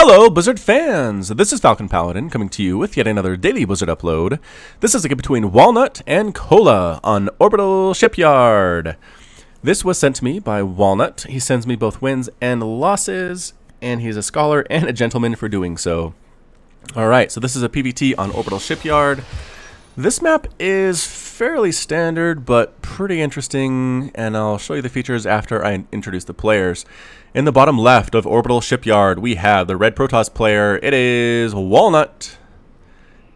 Hello, Blizzard fans! This is FalconPaladin coming to you with yet another daily Blizzard upload. This is a game between Walnut and Cola on Orbital Shipyard. This was sent to me by Walnut. He sends me both wins and losses, and he's a scholar and a gentleman for doing so. Alright, so this is a PvT on Orbital Shipyard. This map is fairly standard, but pretty interesting, and I'll show you the features after I introduce the players. In the bottom left of Orbital Shipyard, we have the red Protoss player. It is Walnut.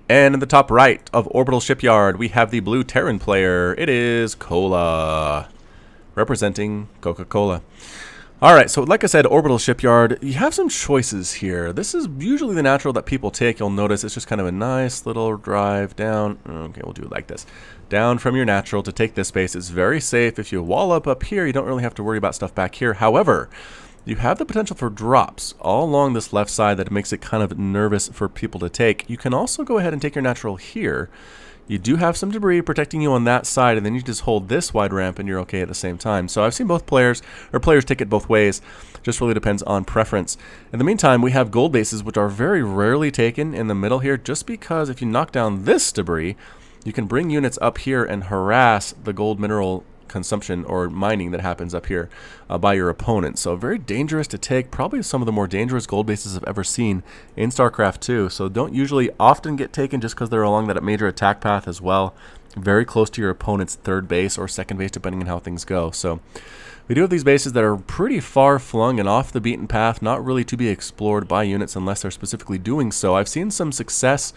And in the top right of Orbital Shipyard, we have the blue Terran player. It is Cola, representing Coca-Cola. Alright, so like I said, Orbital Shipyard, you have some choices here. This is usually the natural that people take. You'll notice it's just kind of a nice little drive down. Okay, we'll do it like this. Down from your natural to take this space. It's very safe. If you wall up here, you don't really have to worry about stuff back here. However, you have the potential for drops all along this left side that makes it kind of nervous for people to take. You can also go ahead and take your natural here. You do have some debris protecting you on that side, and then you just hold this wide ramp and you're okay at the same time. So I've seen both players take it both ways. Just really depends on preference. In the meantime, we have gold bases, which are very rarely taken in the middle here, just because if you knock down this debris, you can bring units up here and harass the gold mineral consumption or mining that happens up here by your opponent. So very dangerous to take, probably some of the more dangerous gold bases I've ever seen in StarCraft 2. So don't usually often get taken just because they're along that major attack path as well. Very close to your opponent's third base or second base depending on how things go. So we do have these bases that are pretty far flung and off the beaten path, not really to be explored by units unless they're specifically doing so. I've seen some success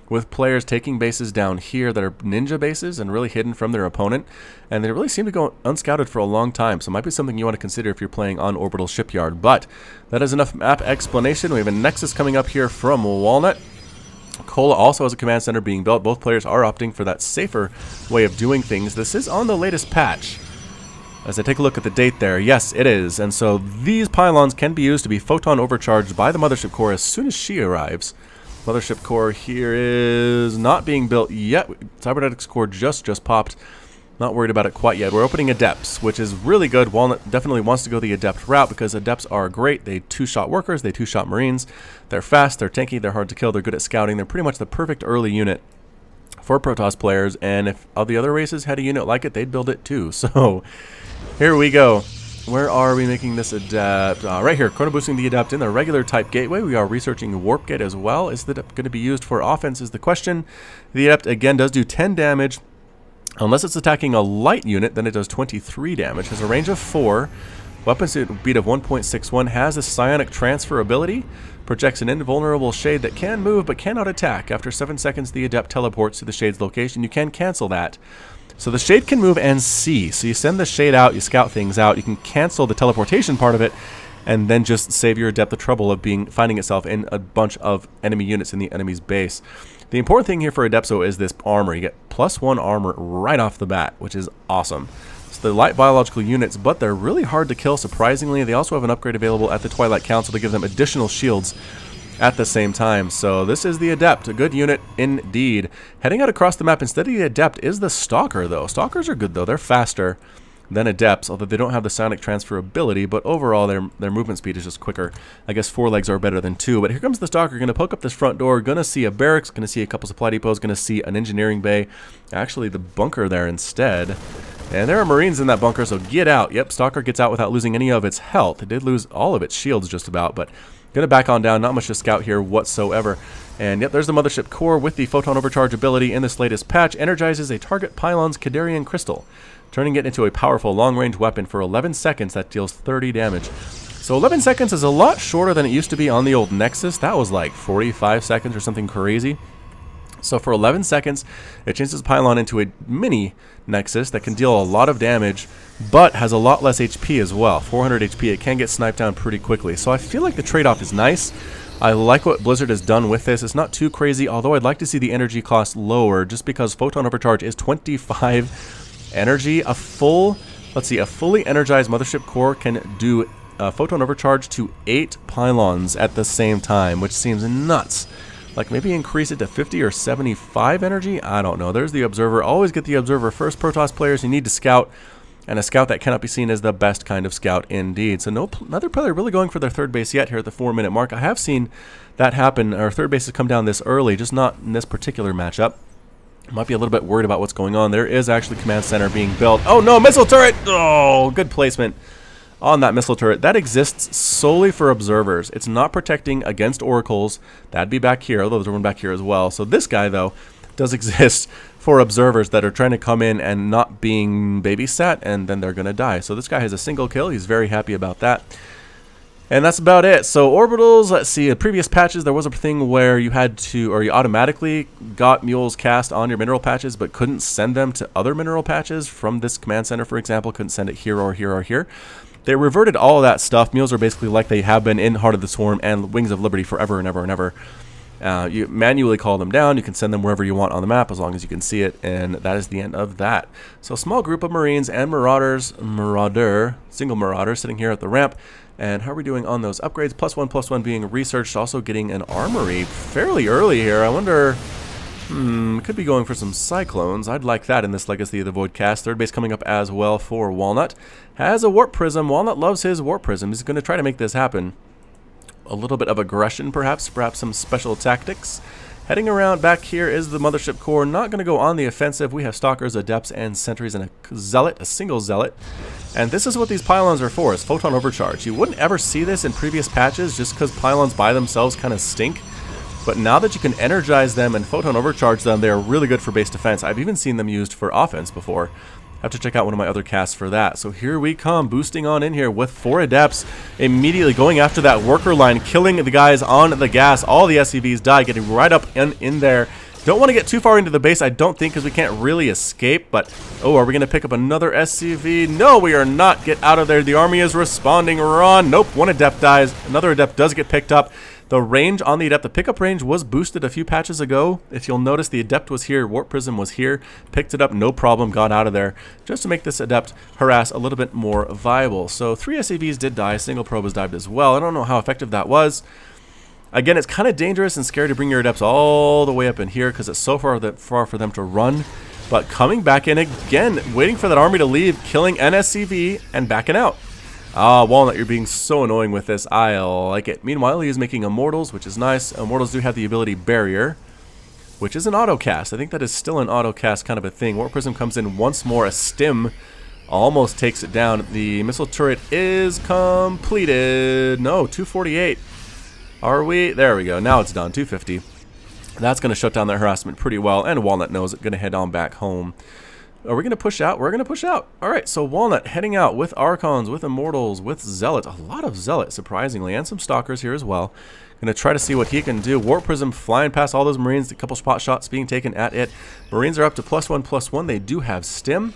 with players taking bases down here that are ninja bases and really hidden from their opponent, and they really seem to go unscouted for a long time, so it might be something you want to consider if you're playing on Orbital Shipyard. But that is enough map explanation. We have a Nexus coming up here from Walnut. Cola also has a command center being built. Both players are opting for that safer way of doing things. This is on the latest patch. As I take a look at the date there, yes, it is. And so these pylons can be used to be photon overcharged by the mothership core as soon as she arrives. Mothership core here is not being built yet. Cybernetics core just popped. Not worried about it quite yet. We're opening Adepts, which is really good. Walnut definitely wants to go the Adept route because Adepts are great. They two-shot workers, they two-shot Marines. They're fast, they're tanky, they're hard to kill, they're good at scouting. They're pretty much the perfect early unit for Protoss players, and if all the other races had a unit like it, they'd build it too. So here we go. Where are we making this Adept? Right here, chrono boosting the Adept in the regular type gateway. We are researching Warp Gate as well. Is the Adept going to be used for offense is the question. The Adept, again, does do 10 damage. Unless it's attacking a light unit, then it does 23 damage. Has a range of 4. Weapon speed of 1.61. Has a psionic transfer ability. Projects an invulnerable shade that can move but cannot attack. After 7 seconds, the Adept teleports to the shade's location. You can cancel that. So the shade can move and see. So you send the shade out, you scout things out, you can cancel the teleportation part of it, and then just save your Adept the trouble of finding itself in a bunch of enemy units in the enemy's base. The important thing here for Adepso is this armor. You get +1 armor right off the bat, which is awesome. So they're light biological units, but they're really hard to kill, surprisingly. They also have an upgrade available at the Twilight Council to give them additional shields at the same time. So this is the Adept, a good unit indeed. Heading out across the map instead of the Adept is the Stalker, though. Stalkers are good, though. They're faster than Adepts, although they don't have the psionic transfer ability, but overall their movement speed is just quicker. I guess 4 legs are better than 2, but here comes the Stalker. Going to poke up this front door, going to see a barracks, going to see a couple supply depots, going to see an engineering bay, actually the bunker there instead. And there are Marines in that bunker, so get out. Yep, Stalker gets out without losing any of its health. It did lose all of its shields just about, but going to back on down, not much to scout here whatsoever. And yep, there's the Mothership core with the Photon Overcharge ability in this latest patch. Energizes a target pylon's Kadarian Crystal, turning it into a powerful long-range weapon for 11 seconds that deals 30 damage. So 11 seconds is a lot shorter than it used to be on the old Nexus. That was like 45 seconds or something crazy. So for 11 seconds, it changes the pylon into a mini Nexus that can deal a lot of damage, but has a lot less HP as well. 400 HP, it can get sniped down pretty quickly. So I feel like the trade-off is nice. I like what Blizzard has done with this. It's not too crazy, although I'd like to see the energy cost lower, just because Photon Overcharge is 25 energy. A fully energized Mothership core can do Photon Overcharge to 8 pylons at the same time, which seems nuts. Like maybe increase it to 50 or 75 energy? I don't know. There's the Observer. Always get the Observer first. Protoss players, you need to scout. And a scout that cannot be seen as the best kind of scout indeed. So neither player really going for their third base yet here at the 4-minute mark. I have seen that happen. Our third base has come down this early, just not in this particular matchup. Might be a little bit worried about what's going on. There is actually command center being built. Oh no, missile turret! Oh, good placement on that missile turret. That exists solely for observers. It's not protecting against oracles. That'd be back here, although there's one back here as well. So this guy, though, does exist for observers that are trying to come in and not being babysat, and then they're going to die. So this guy has a single kill. He's very happy about that. And that's about it. So orbitals, let's see, in previous patches there was a thing where you had to, or you automatically got mules cast on your mineral patches but couldn't send them to other mineral patches from this command center, for example. Couldn't send it here or here or here. They reverted all of that stuff. Mules are basically like they have been in Heart of the Swarm and Wings of Liberty forever and ever and ever. You manually call them down. You can send them wherever you want on the map as long as you can see it, and that is the end of that. So a small group of Marines and Marauders, single Marauder sitting here at the ramp. And how are we doing on those upgrades? +1/+1 being researched, also getting an armory fairly early here. I wonder, could be going for some Cyclones. I'd like that in this Legacy of the Void cast. Third base coming up as well for Walnut. Has a Warp Prism. Walnut loves his Warp Prism. He's going to try to make this happen. A little bit of aggression, perhaps some special tactics. Heading around back here is the Mothership Core. Not going to go on the offensive. We have Stalkers, Adepts, and Sentries, and a Zealot, a single Zealot. And this is what these pylons are for, is Photon Overcharge. You wouldn't ever see this in previous patches just because pylons by themselves kind of stink. But now that you can energize them and Photon Overcharge them, they are really good for base defense. I've even seen them used for offense before. Have to check out one of my other casts for that. So here we come, boosting on in here with 4 Adepts, immediately going after that worker line, killing the guys on the gas. All the SCVs die, getting right up in there. Don't want to get too far into the base, I don't think, because we can't really escape. But, oh, are we going to pick up another SCV? No, we are not. Get out of there. The army is responding. Run. Nope, one Adept dies. Another Adept does get picked up. The range on the Adept, the pickup range was boosted a few patches ago. If you'll notice, the Adept was here, Warp Prism was here, picked it up, no problem, got out of there, just to make this Adept harass a little bit more viable. So 3 SCVs did die, single probe was dived as well. I don't know how effective that was. Again, it's kind of dangerous and scary to bring your Adepts all the way up in here because it's so far for them to run. But coming back in again, waiting for that army to leave, killing an SCV, and backing out. Ah, Walnut, you're being so annoying with this. I like it. Meanwhile, he is making Immortals, which is nice. Immortals do have the ability Barrier, which is an auto-cast. I think that is still an auto-cast kind of a thing. Warp Prism comes in once more. A Stim almost takes it down. The missile turret is completed. No, 248. Are we? There we go. Now it's done. 250. That's going to shut down that harassment pretty well. And Walnut knows it. Going to head on back home. Are we going to push out? We're going to push out. All right, so Walnut heading out with Archons, with Immortals, with Zealots. A lot of Zealots, surprisingly, and some Stalkers here as well. Going to try to see what he can do. Warp Prism flying past all those Marines. A couple spot shots being taken at it. Marines are up to +1/+1. They do have Stim.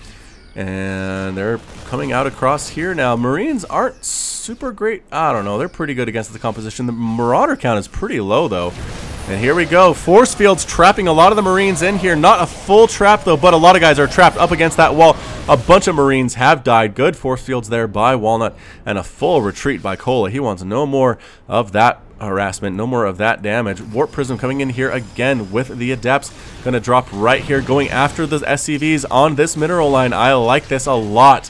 And they're coming out across here now. Marines aren't super great. I don't know. They're pretty good against the composition. The Marauder count is pretty low, though. And here we go. Force fields trapping a lot of the Marines in here. Not a full trap, though, but a lot of guys are trapped up against that wall. A bunch of Marines have died. Good force fields there by Walnut. And a full retreat by Cola. He wants no more of that harassment, no more of that damage. Warp Prism coming in here again with the Adepts. Going to drop right here, going after the SCVs on this mineral line. I like this a lot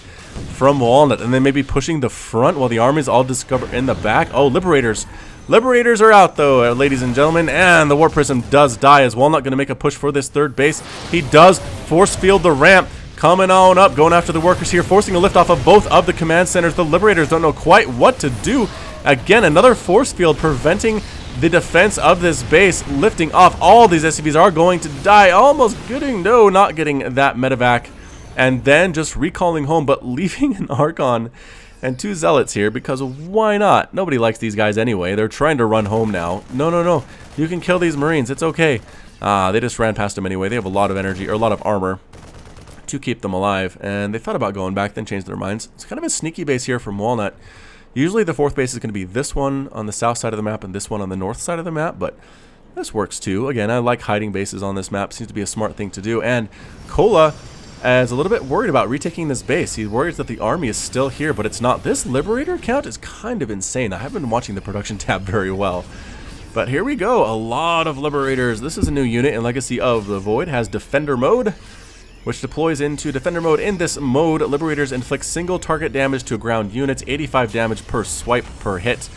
from Walnut. And then maybe pushing the front while the armies all discover in the back. Oh, Liberators. Liberators are out, though, ladies and gentlemen, and the Warp Prism does die. Is Walnut going to make a push for this third base? He does. Force field the ramp. Coming on up, going after the workers here, forcing a lift off of both of the command centers. The Liberators don't know quite what to do. Again, another force field preventing the defense of this base, lifting off. All these SCVs are going to die. Almost getting, no, not getting that medevac. And then just recalling home, but leaving an Archon and 2 Zealots here, because why not? Nobody likes these guys anyway. They're trying to run home now. No, no, no. You can kill these Marines. It's okay. They just ran past them anyway. They have a lot of energy, or a lot of armor to keep them alive. And they thought about going back, then changed their minds. It's kind of a sneaky base here from Walnut. Usually the fourth base is going to be this one on the south side of the map and this one on the north side of the map, but this works too. Again, I like hiding bases on this map. Seems to be a smart thing to do. And Cola is a little bit worried about retaking this base. He's worried that the army is still here, but it's not. This Liberator count is kind of insane. I haven't been watching the production tab very well. But here we go. A lot of Liberators. This is a new unit in Legacy of the Void. Has Defender mode. which deploys into defender mode. In this mode, Liberators inflict single target damage to ground units, 85 damage per swipe per hit.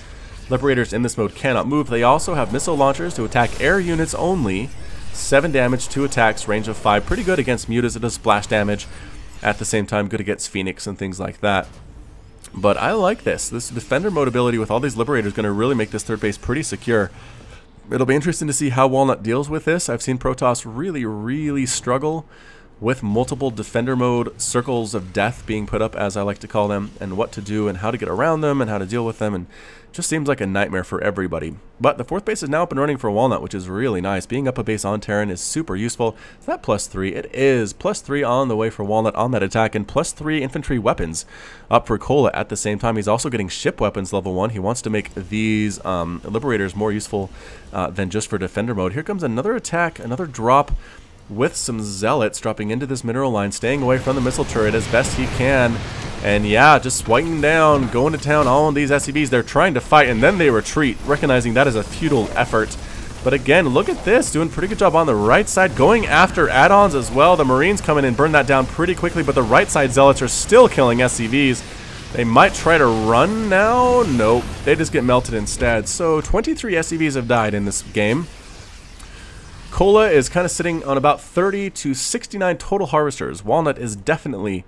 Liberators in this mode cannot move. They also have missile launchers to attack air units only, 7 damage, 2 attacks, range of 5. Pretty good against mutas. It does splash damage. At the same time, good against Phoenix and things like that. But I like this. This defender mode ability with all these Liberators is going to really make this third base pretty secure. It'll be interesting to see how Walnut deals with this. I've seen Protoss really struggle with multiple defender mode circles of death being put up, as I like to call them, and what to do and how to get around them and how to deal with them, and just seems like a nightmare for everybody. But the fourth base is now up and running for Walnut, which is really nice. Being up a base on Terran is super useful. Is that +3? It is. +3 on the way for Walnut on that attack, and +3 infantry weapons up for Kola at the same time. He's also getting ship weapons level 1. He wants to make these Liberators more useful than just for defender mode. Here comes another attack, another drop with some Zealots dropping into this mineral line, staying away from the missile turret as best he can. And yeah, just swiping down, going to town on these SCVs. They're trying to fight, and then they retreat, recognizing that is a futile effort. But again, look at this, doing a pretty good job on the right side, going after add-ons as well. The Marines come in and burn that down pretty quickly, but the right side Zealots are still killing SCVs. They might try to run now. Nope, they just get melted instead. So 23 SCVs have died in this game. Kola is kind of sitting on about 30 to 69 total harvesters. Walnut is definitely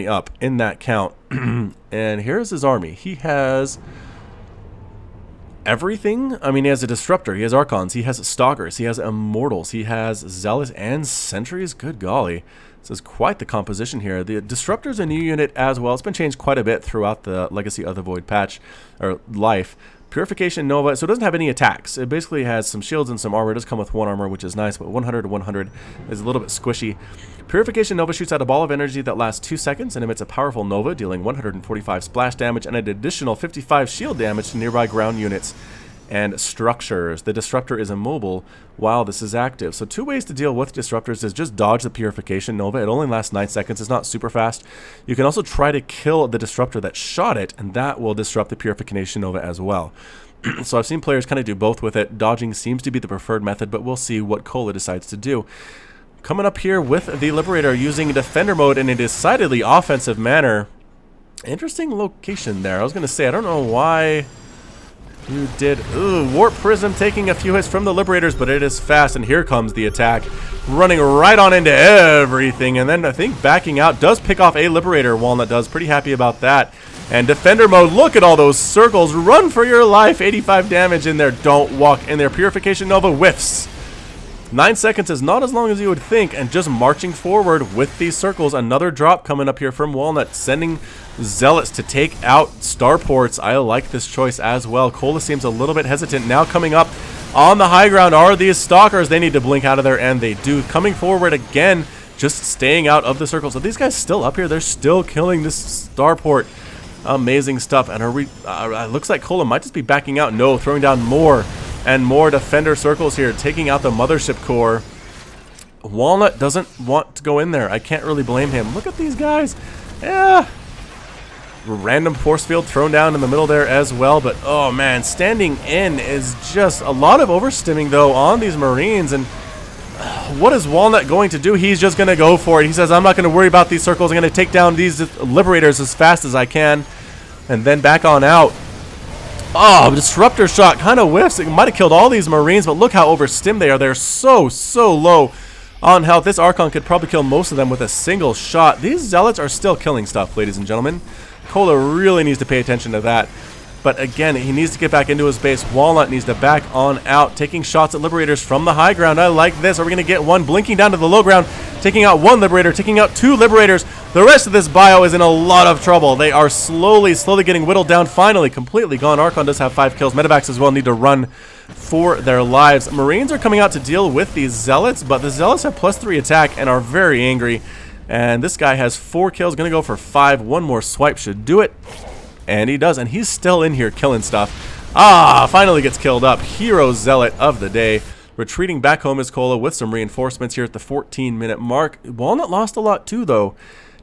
up in that count. And here's his army. He has everything. I mean, he has a Disruptor, he has Archons, he has Stalkers, he has Immortals, he has Zealots and Sentries. Good golly. This is quite the composition here. The Disruptor is a new unit as well. It's been changed quite a bit throughout the Legacy of the Void patch, or life. Purification Nova, so it doesn't have any attacks. It basically has some shields and some armor. It does come with 1 armor, which is nice, but 100 to 100 is a little bit squishy. Purification Nova shoots out a ball of energy that lasts 2 seconds and emits a powerful Nova, dealing 145 splash damage and an additional 55 shield damage to nearby ground units and structures. The Disruptor is immobile while this is active. So 2 ways to deal with Disruptors is just dodge the Purification Nova. It only lasts 9 seconds. It's not super fast. You can also try to kill the Disruptor that shot it, and that will disrupt the Purification Nova as well. So I've seen players kind of do both with it. Dodging seems to be the preferred method, but we'll see what Kola decides to do. Coming up here with the Liberator using Defender mode in a decidedly offensive manner. Interesting location there. I was going to say, I don't know why you did. Ooh, Warp Prism taking a few hits from the Liberators, but it is fast, and here comes the attack. Running right on into everything, and then I think backing out does pick off a Liberator. Walnut does. Pretty happy about that. And Defender mode, look at all those circles. Run for your life. 85 damage in there. Don't walk in there. Purification Nova whiffs. 9 seconds is not as long as you would think, and just marching forward with these circles. Another drop coming up here from Walnut, sending Zealots to take out starports. I like this choice as well. Kola seems a little bit hesitant. Now coming up on the high ground are these Stalkers. They need to blink out of there, and they do. Coming forward again, just staying out of the circle. So these guys still up here. They're still killing this starport. Amazing stuff. And looks like Kola might just be backing out. No, throwing down more and more Defender circles here, taking out the Mothership core. Walnut doesn't want to go in there. I can't really blame him. Look at these guys. Yeah. Random force field thrown down in the middle there as well. But, oh, man, standing in is just a lot of overstimming, though, on these Marines. And what is Walnut going to do? He's just going to go for it. He says, I'm not going to worry about these circles. I'm going to take down these Liberators as fast as I can. And then back on out. Oh, Disruptor shot kind of whiffs. It might have killed all these Marines, but look how overstimmed they are. They're so low on health. This Archon could probably kill most of them with a single shot. These Zealots are still killing stuff, ladies and gentlemen. Kola really needs to pay attention to that. But again, he needs to get back into his base. Walnut needs to back on out, taking shots at Liberators from the high ground. I like this. Are we going to get one? Blinking down to the low ground, taking out 1 Liberator, taking out 2 Liberators. The rest of this bio is in a lot of trouble. They are slowly getting whittled down. Finally, completely gone. Archon does have 5 kills. Medevacs as well need to run for their lives. Marines are coming out to deal with these Zealots, but the Zealots have +3 attack and are very angry. And this guy has 4 kills, going to go for 5. One more swipe should do it. And he does, and he's still in here killing stuff. Ah, finally gets killed up. Hero Zealot of the day. Retreating back home is Kola with some reinforcements here at the 14-minute mark. Walnut lost a lot too, though.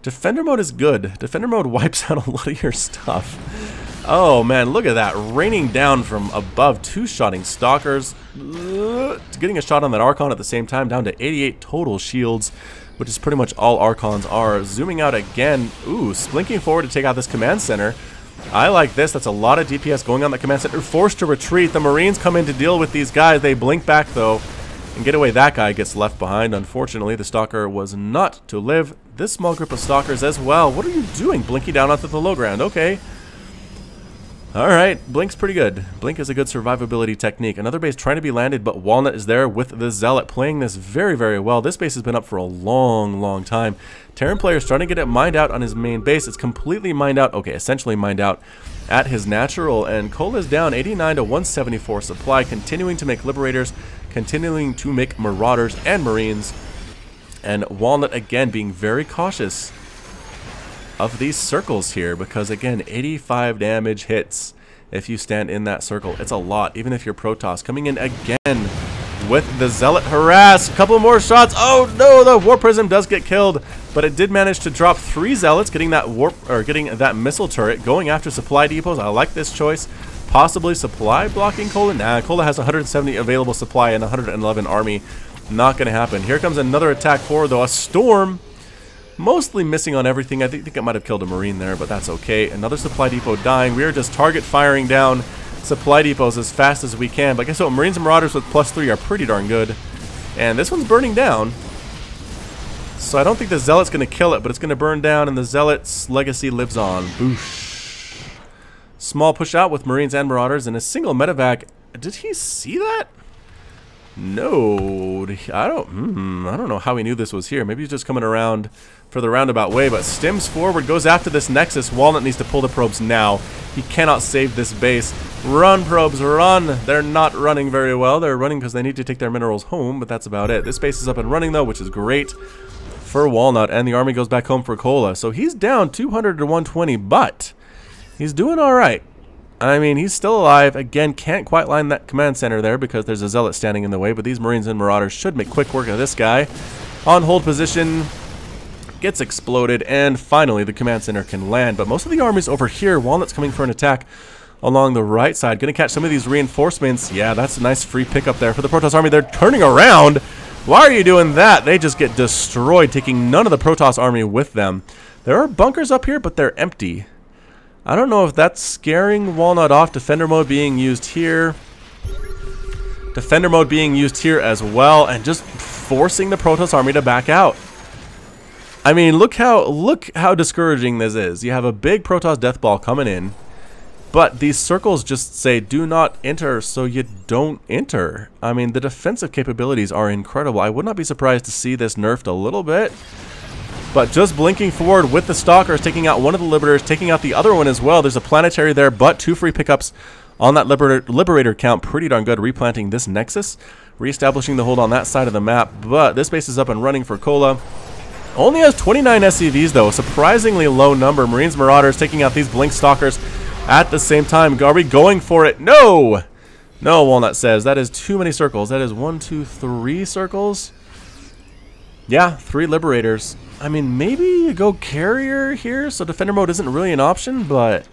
Defender mode is good. Defender mode wipes out a lot of your stuff. Oh, man, look at that. Raining down from above. 2-shotting Stalkers. Getting a shot on that Archon at the same time, down to 88 total shields. which is pretty much all Archons are. Zooming out again. Ooh, splinking forward to take out this command center. I like this. That's a lot of DPS going on the command center. Forced to retreat. The Marines come in to deal with these guys. They blink back, though, and get away. That guy gets left behind. Unfortunately, the Stalker was not to live. This small group of Stalkers as well. What are you doing? Blinking down onto the low ground. Okay. Alright, Blink's pretty good. Blink is a good survivability technique. Another base trying to be landed, but Walnut is there with the Zealot, playing this very, very well. This base has been up for a long, long time. Terran player is trying to get it mined out on his main base. It's completely mined out, okay, essentially mined out at his natural, and Cola is down 89 to 174 supply, continuing to make Liberators, continuing to make Marauders and Marines, and Walnut again being very cautious of these circles here, because again, 85 damage hits if you stand in that circle. It's a lot, even if you're Protoss. Coming in again with the Zealot harass. A couple more shots. Oh no, the Warp Prism does get killed, but it did manage to drop 3 Zealots, getting that getting that missile turret, going after supply depots. I like this choice. Possibly supply blocking Cola. Nah, Cola has 170 available supply and 111 army. Not gonna happen. Here comes another attack forward though. A Storm. Mostly missing on everything. I think it might have killed a Marine there, but that's okay. Another supply depot dying. We are just target firing down supply depots as fast as we can. But guess what? Marines and Marauders with +3 are pretty darn good. And this one's burning down. So I don't think the Zealot's going to kill it, but it's going to burn down, and the Zealot's legacy lives on. Boosh. Small push out with Marines and Marauders, and a single medevac. Did he see that? No, I don't know how he knew this was here. Maybe he's just coming around for the roundabout way, but stims forward, goes after this Nexus. Walnut needs to pull the probes now. He cannot save this base. Run, probes, run. They're not running very well. They're running because they need to take their minerals home, but that's about it. This base is up and running, though, which is great for Walnut, and the army goes back home for Cola. So he's down 200 to 120, but he's doing all right. I mean, he's still alive. Again, can't quite line that command center there because there's a Zealot standing in the way, but these Marines and Marauders should make quick work of this guy. On hold position, gets exploded, and finally the command center can land. But most of the army's over here. Walnut's coming for an attack along the right side. Gonna catch some of these reinforcements. Yeah, that's a nice free pickup there for the Protoss army. They're turning around. Why are you doing that? They just get destroyed, taking none of the Protoss army with them. There are bunkers up here, but they're empty. I don't know if that's scaring Walnut off. Defender mode being used here. Defender mode being used here as well, and just forcing the Protoss army to back out. I mean, look how discouraging this is. You have a big Protoss death ball coming in, but these circles just say do not enter, so you don't enter. I mean, the defensive capabilities are incredible. I would not be surprised to see this nerfed a little bit. But just blinking forward with the Stalkers, taking out one of the Liberators, taking out the other one as well. There's a planetary there, but 2 free pickups on that Liberator count. Pretty darn good. Replanting this Nexus, reestablishing the hold on that side of the map. But this base is up and running for Cola. Only has 29 SCVs, though. Surprisingly low number. Marines, Marauders taking out these Blink Stalkers at the same time. Are we going for it? No! No, Walnut says. That is too many circles. That is 1, 2, 3 circles. Yeah, 3 Liberators. I mean, maybe you go Carrier here, so Defender mode isn't really an option, but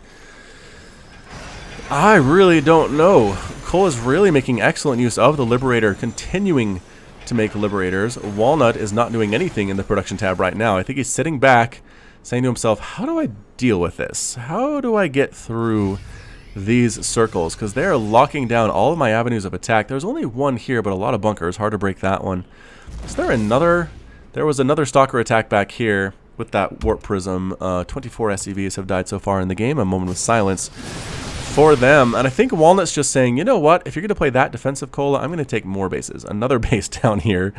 I really don't know. Cole is really making excellent use of the Liberator, continuing to make Liberators. Walnut is not doing anything in the production tab right now. I think he's sitting back, saying to himself, how do I deal with this? How do I get through these circles? Because they're locking down all of my avenues of attack. There's only one here, but a lot of bunkers. Hard to break that one. Is there another? There was another Stalker attack back here with that Warp Prism. 24 SCVs have died so far in the game. A moment of silence for them. And I think Walnut's just saying, you know what? If you're going to play that defensive Cola, I'm going to take more bases. Another base down here.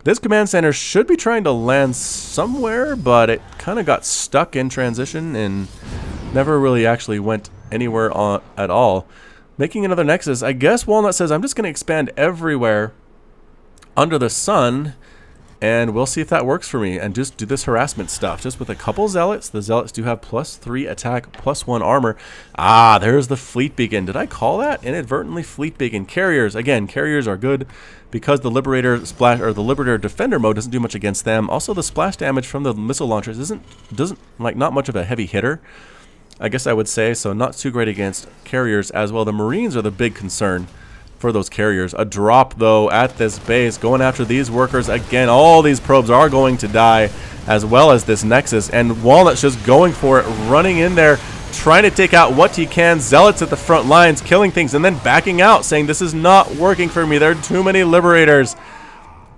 This command center should be trying to land somewhere, but it kind of got stuck in transition and never really actually went anywhere at all. Making another Nexus. I guess Walnut says, I'm just going to expand everywhere under the sun, and we'll see if that works for me, and just do this harassment stuff. Just with a couple Zealots. The Zealots do have +3 attack, +1 armor. Ah, there's the Fleet Beacon. Did I call that? Inadvertently, Fleet Beacon. Carriers. Again, carriers are good because the Liberator splash, or the Liberator Defender mode doesn't do much against them. Also, the splash damage from the missile launchers doesn't like not much of a heavy hitter, I guess I would say, so not too great against carriers as well. The Marines are the big concern for those carriers. A drop, though, at this base, going after these workers again. All these probes are going to die, as well as this Nexus, and Walnut's just going for it, running in there, trying to take out what he can. Zealots at the front lines, killing things, and then backing out, saying, this is not working for me. There are too many Liberators.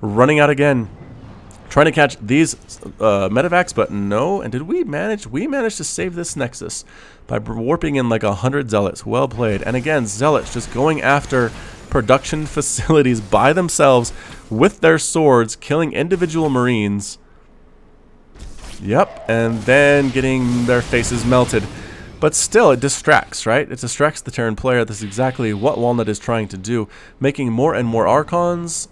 Running out again. Trying to catch these medevacs, but no. And did we manage? We managed to save this Nexus by warping in like 100 Zealots. Well played. And again, Zealots just going after production facilities by themselves with their swords, killing individual Marines. Yep, and then getting their faces melted. But still, it distracts, right? It distracts the Terran player. That's exactly what Walnut is trying to do. Making more and more Archons.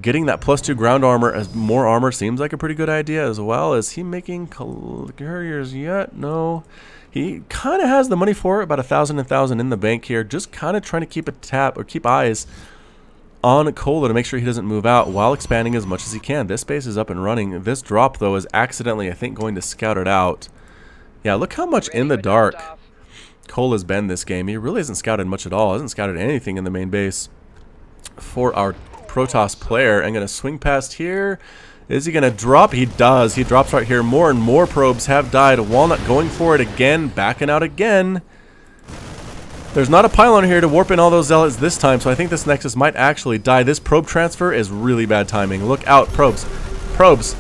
Getting that +2 ground armor as more armor seems like a pretty good idea as well. Is he making carriers yet? No. He kind of has the money for it, about 1,000 in the bank here. Just kind of trying to keep a tap or keep eyes on Kola to make sure he doesn't move out while expanding as much as he can. This base is up and running. This drop, though, is accidentally, I think, going to scout it out. Yeah, look how much in the dark Kola's been this game. He really hasn't scouted much at all. Hasn't scouted anything in the main base for our Protoss player. I'm going to swing past here. Is he going to drop? He does. He drops right here. More and more probes have died. Walnut going for it again. Backing out again. There's not a pylon here to warp in all those Zealots this time, so I think this Nexus might actually die. This probe transfer is really bad timing. Look out, probes. Probes.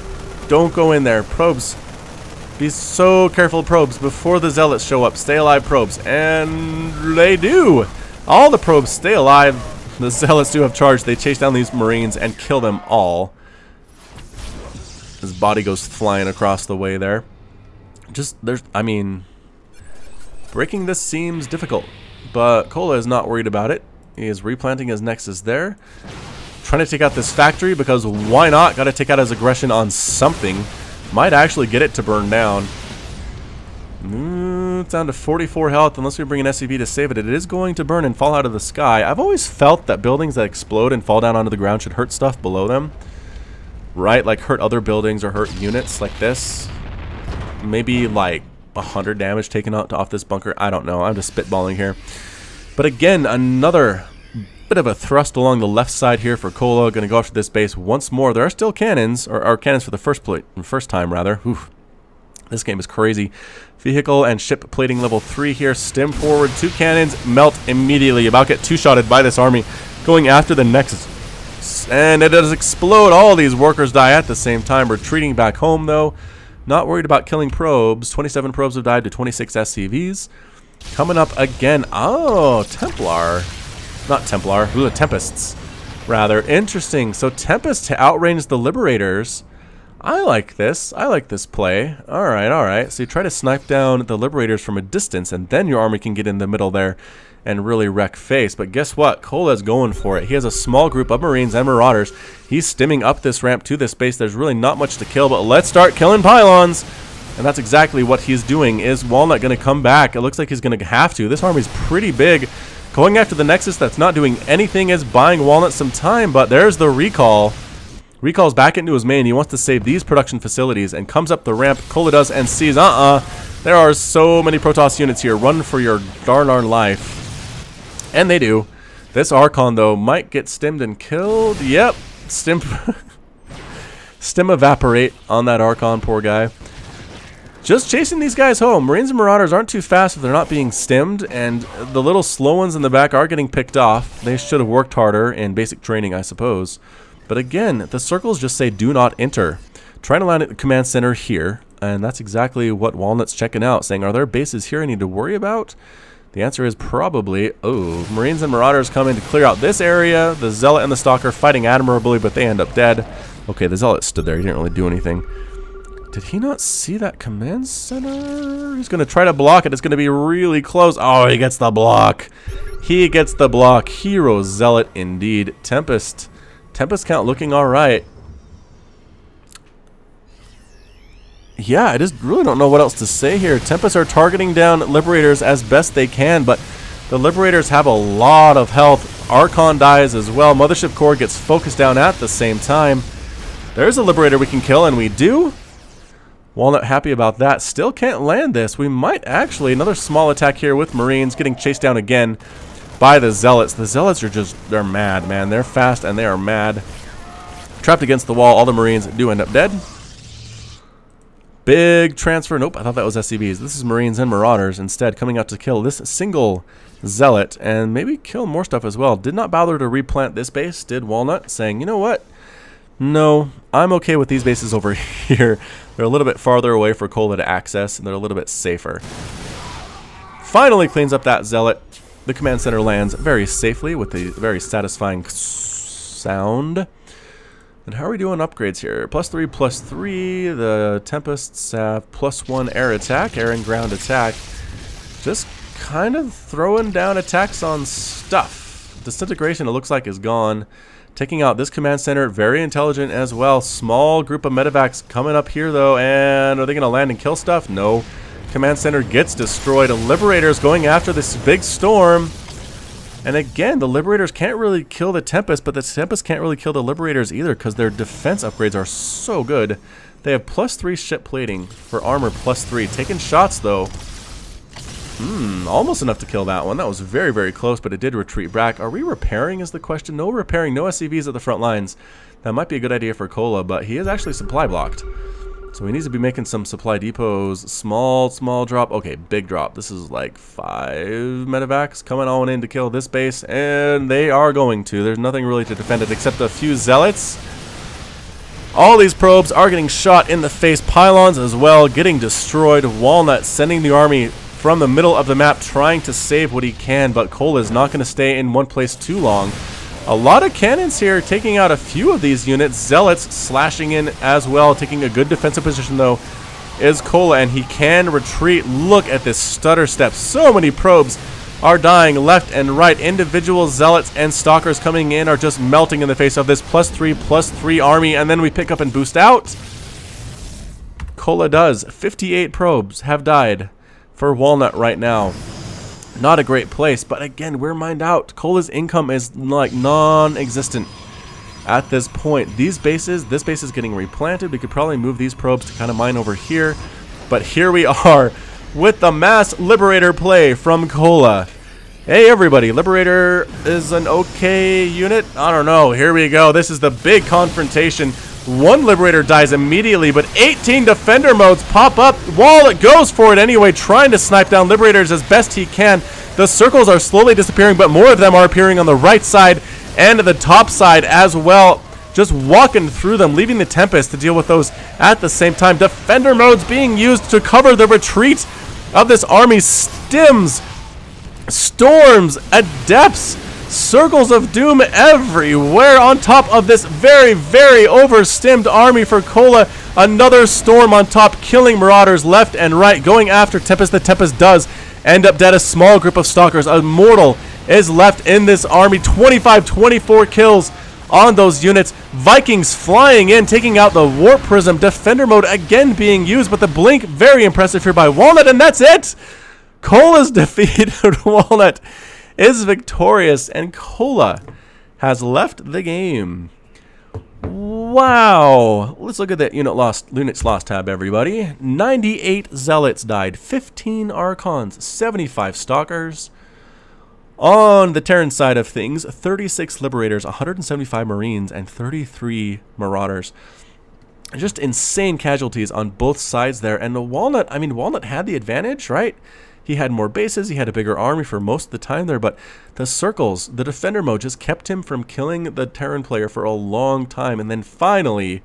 Don't go in there. Probes. Be so careful, probes, before the Zealots show up. Stay alive, probes. And they do. All the probes stay alive. The Zealots do have charge. They chase down these Marines and kill them all. His body goes flying across the way there. I mean, breaking this seems difficult, but Kola is not worried about it. He is replanting his Nexus there. Trying to take out this factory because why not? Got to take out his aggression on something. Might actually get it to burn down. It's down to 44 health unless we bring an SCV to save it. It is going to burn and fall out of the sky. I've always felt that buildings that explode and fall down onto the ground should hurt stuff below them. Right? Like hurt other buildings or hurt units like this. Maybe like 100 damage taken out off this bunker. I don't know. I'm just spitballing here. But again, another bit of a thrust along the left side here for Kola. Going to go after this base once more. There are still cannons, or cannons for the first time rather. Oof. This game is crazy. Vehicle and ship plating level 3 here. Stem forward. 2 cannons. Melt immediately. About get two-shotted by this army. Going after the Nexus. And it does explode. All these workers die at the same time. Retreating back home, though. Not worried about killing probes. 27 probes have died to 26 SCVs. Coming up again. Oh, Templar. Not Templar. Ooh, Tempests. Rather interesting. So Tempest to outrange the Liberators. I like this. I like this play. Alright, alright. So you try to snipe down the Liberators from a distance, and then your army can get in the middle there and really wreck face. But guess what? Kola's going for it. He has a small group of Marines and Marauders. He's stimming up this ramp to this base. There's really not much to kill, but let's start killing pylons. And that's exactly what he's doing. Is Walnut going to come back? It looks like he's going to have to. This army's pretty big. Going after the Nexus that's not doing anything is buying Walnut some time, but there's the recall. Recalls back into his main. He wants to save these production facilities and comes up the ramp. Kola does and sees, there are so many Protoss units here. Run for your darn life. And they do. This Archon, though, might get stemmed and killed. Yep. Stem evaporate on that Archon, poor guy. Just chasing these guys home. Marines and Marauders aren't too fast if they're not being stemmed, and the little slow ones in the back are getting picked off. They should have worked harder in basic training, I suppose. But again, the circles just say do not enter. Trying to land at the command center here, and that's exactly what Walnut's checking out, saying, are there bases here I need to worry about? The answer is probably, Marines and Marauders coming to clear out this area. The Zealot and the Stalker fighting admirably, but they end up dead. Okay, the Zealot stood there. He didn't really do anything. Did he not see that command center? He's going to try to block it. It's going to be really close. Oh, he gets the block. He gets the block. Hero Zealot indeed. Tempest count looking all right. Yeah, I just really don't know what else to say here. Tempests are targeting down Liberators as best they can, but the Liberators have a lot of health. Archon dies as well. Mothership Core gets focused down at the same time. There's a Liberator we can kill, and we do. Walnut happy about that. Still can't land this. We might actually, another small attack here with Marines getting chased down again. by the Zealots. The Zealots are just, they're mad, man. They're fast and they are mad. Trapped against the wall. All the Marines do end up dead. Big transfer. Nope, I thought that was SCVs. This is Marines and Marauders instead coming out to kill this single Zealot and maybe kill more stuff as well. Did not bother to replant this base, did Walnut, saying, you know what? No, I'm okay with these bases over here. They're a little bit farther away for Cola to access, and they're a little bit safer. Finally cleans up that Zealot. The command center lands very safely with a very satisfying sound. And how are we doing upgrades here? +3, +3. The Tempests have +1 air attack, air and ground attack. Just kind of throwing down attacks on stuff. Disintegration, it looks like, is gone. Taking out this command center, very intelligent as well. Small group of medevacs coming up here, though. And are they going to land and kill stuff? No. Command center gets destroyed. Liberators going after this big storm. And again, the Liberators can't really kill the Tempest, but the Tempest can't really kill the Liberators either because their defense upgrades are so good. They have +3 ship plating for armor +3. Taking shots, though. Almost enough to kill that one. That was very, very close, but it did retreat back. Are we repairing is the question? No repairing, no SCVs at the front lines. That might be a good idea for Cola, but he is actually supply blocked. So he needs to be making some supply depots. Small drop. Okay, big drop. This is like 5 medevacs coming on in to kill this base, and they are going to. There's nothing really to defend it except a few Zealots. All these probes are getting shot in the face. Pylons as well getting destroyed. Walnut sending the army from the middle of the map trying to save what he can, but Cola is not going to stay in one place too long. A lot of cannons here taking out a few of these units. Zealots slashing in as well, taking a good defensive position though is Cola, and he can retreat. Look at this stutter step. So many probes are dying left and right. Individual Zealots and Stalkers coming in are just melting in the face of this +3/+3 army, and then we pick up and boost out. Cola does. 58 probes have died for Walnut right now. Not a great place, but again, we're mined out. Cola's income is like non-existent at this point. These bases, this base is getting replanted. We could probably move these probes to kind of mine over here, but here we are with the mass Liberator play from Cola. Hey everybody, Liberator is an okay unit. I don't know. Here we go. This is the big confrontation. One Liberator dies immediately, but 18 Defender modes pop up. Walnut goes for it anyway, trying to snipe down Liberators as best he can. The circles are slowly disappearing, but more of them are appearing on the right side and the top side as well. Just walking through them, leaving the Tempest to deal with those at the same time. Defender modes being used to cover the retreat of this army. Stims, storms, adepts, circles of doom everywhere on top of this very, very overstimmed army for Cola. Another storm on top, killing Marauders left and right, going after Tempest. The Tempest does end up dead. A small group of Stalkers, a mortal, is left in this army. 25-24 kills on those units. Vikings flying in, taking out the Warp Prism. Defender mode again being used, but the Blink, very impressive here by Walnut, and that's it! Cola's defeated. Walnut is victorious, and Cola has left the game. Wow. Let's look at that units lost tab, everybody. 98 Zealots died, 15 Archons, 75 Stalkers. On the Terran side of things, 36 Liberators, 175 Marines, and 33 Marauders. Just insane casualties on both sides there. And the Walnut, I mean, Walnut had the advantage, right? He had more bases, he had a bigger army for most of the time there, but the circles, the defender mode just kept him from killing the Terran player for a long time. And then finally,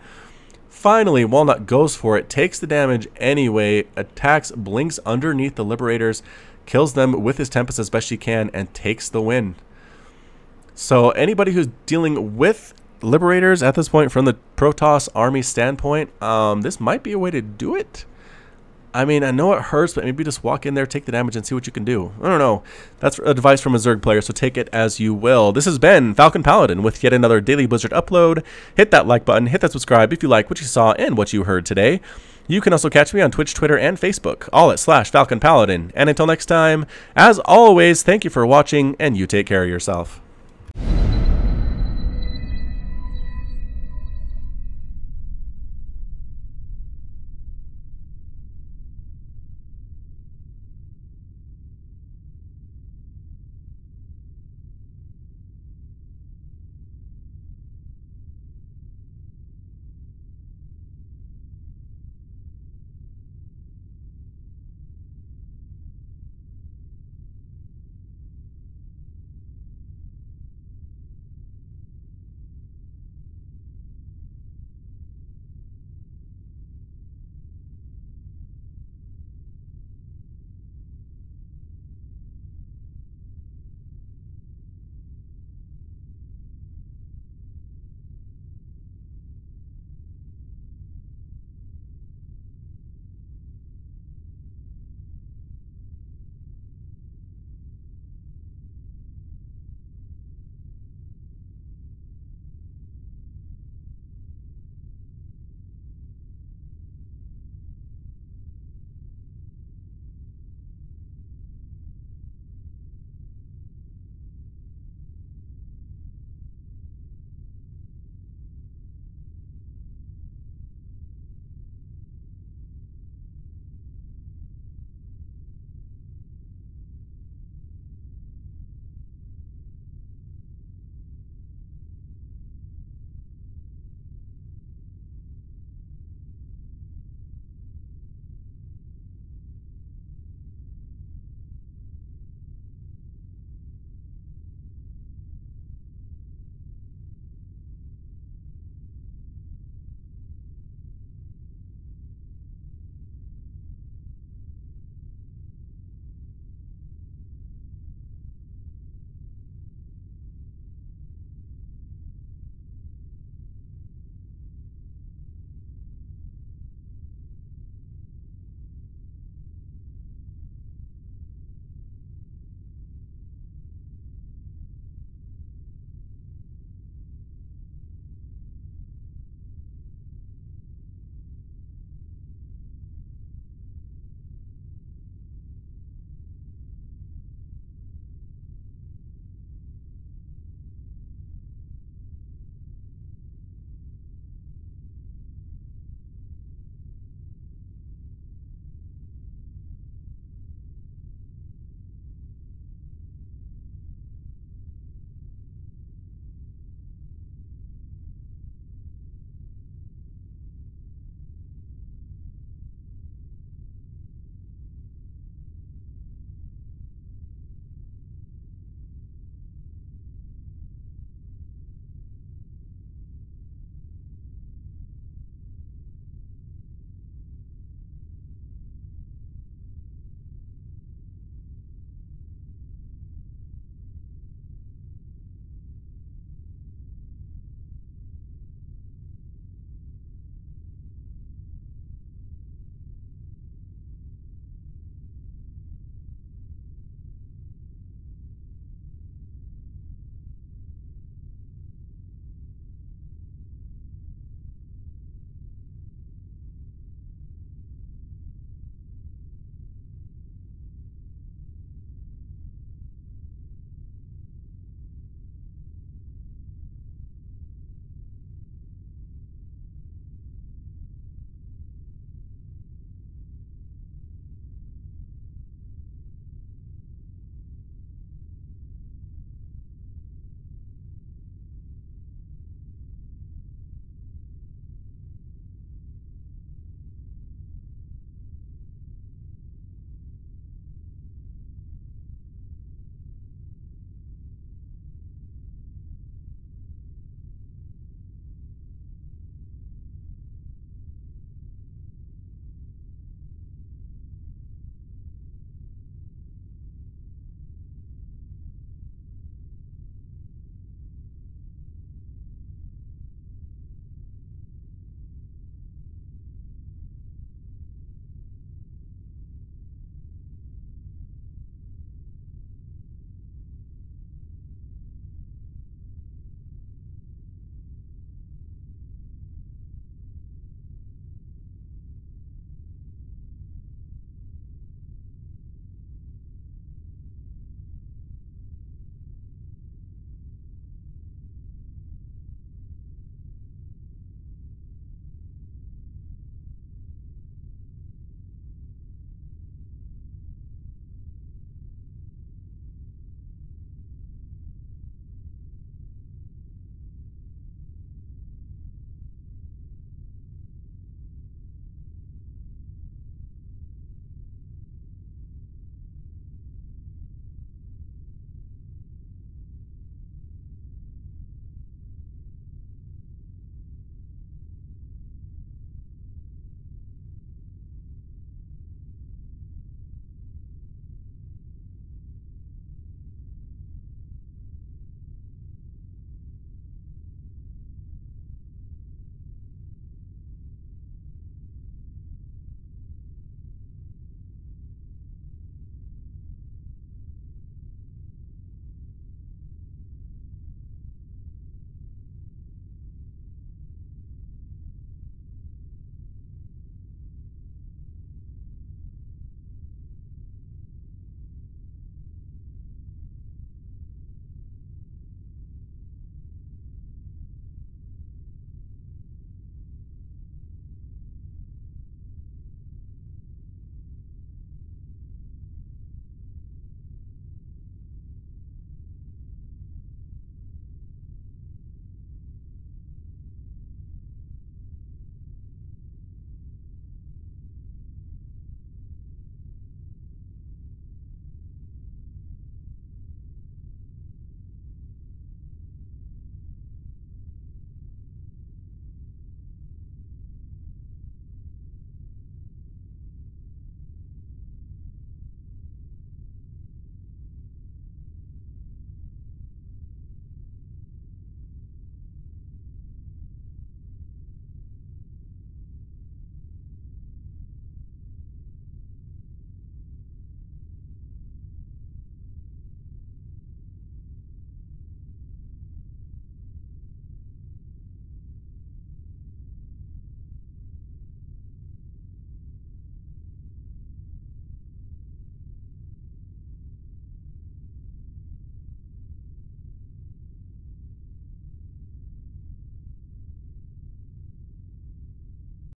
Walnut goes for it, takes the damage anyway, attacks, blinks underneath the Liberators, kills them with his Tempest as best he can, and takes the win. So anybody who's dealing with Liberators at this point from the Protoss army standpoint, this might be a way to do it. I mean, I know it hurts, but maybe just walk in there, take the damage, and see what you can do. I don't know. That's advice from a Zerg player, so take it as you will. This has been FalconPaladin with yet another Daily Blizzard upload. Hit that like button, hit that subscribe if you like what you saw and what you heard today. You can also catch me on Twitch, Twitter, and Facebook, all at /FalconPaladin. And until next time, as always, thank you for watching, and you take care of yourself.